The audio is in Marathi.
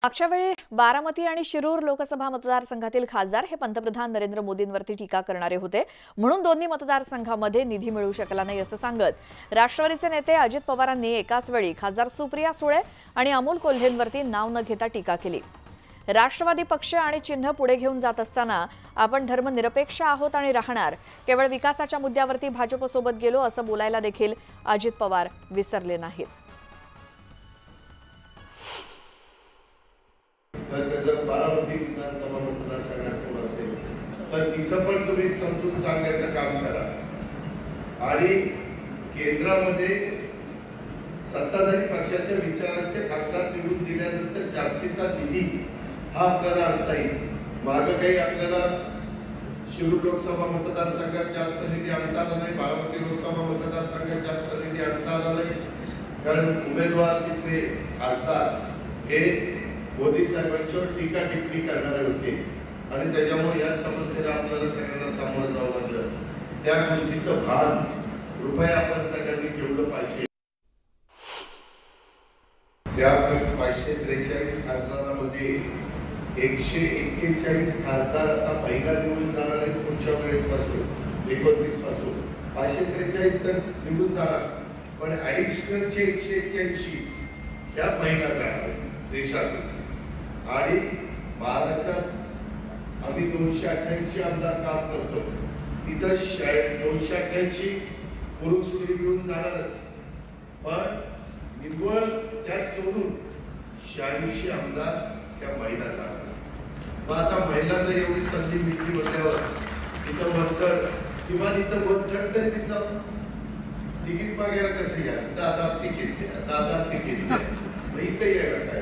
मागच्या वेळी बारामती आणि शिरूर लोकसभा मतदारसंघातील खासदार हे पंतप्रधान नरेंद्र मोदींवरती टीका करणारे होते, म्हणून दोन्ही मतदारसंघांमध्ये निधी मिळू शकला नाही असं सांगत राष्ट्रवादीचे नेते अजित पवारांनी एकाच वेळी खासदार सुप्रिया सुळे आणि अमोल कोल्हेंवरती नाव न घेता टीका केली। राष्ट्रवादी पक्ष आणि चिन्ह पुढे घेऊन जात असताना आपण धर्मनिरपेक्ष आहोत आणि राहणार, केवळ विकासाच्या मुद्द्यावरती भाजपसोबत गेलो असं बोलायला देखील अजित पवार विसरले नाहीत। जर बारामती विधानसभा मतदारसंघात कोण असेल तर तिथं पण तुम्ही समजून सांगण्याचं काम करा आणि केंद्रामध्ये सत्ताधारी पक्षाच्या विचारांचे खासदार निवडून दिल्यानंतर जास्तीचा निधी हा आपल्याला आणता येईल। मागे काही आपल्याला शिरूर लोकसभा मतदारसंघात जास्त निधी आणता आला नाही, बारामती लोकसभा मतदारसंघात जास्त निधी आणता आला नाही, कारण उमेदवार तिथले खासदार हे मोदी साहेबांच्यावर टीका टिप्पणी करणारे होते आणि त्याच्यामुळे या समस्येला आपल्याला सगळ्यांना सामोरं जावं लागलं। त्या गोष्टीचं भान कृपया आपण सगळ्यांनी ठेवलं पाहिजे। त्या 543 खासदारांमध्ये 141 खासदार आता पहिला निवडून जाणार आहेत पुढच्या वेळेसपासून 29 पासून 543 तर निवडून जाणार, पण ऍडिशनलचे 181 ह्या महिन्यात जाणार देशात। आणि महाराष्ट्रात आम्ही 288 आमदार काम करतो, तिथं 288 पुरुष स्त्री मिळून जाणारच, पण निव्वळ त्या सोडून 86 आमदार त्या महिला जाणार। मग आता महिलांना एवढी संधी मिळते म्हटल्यावर तिथं वर्तळ किंवा तिथं वर्तळ तरी दिसावं, तिकीट मागायला कसं या 10,000 तिकीट द्या, 10,000 तिकीट द्या, मग इथं यायला काय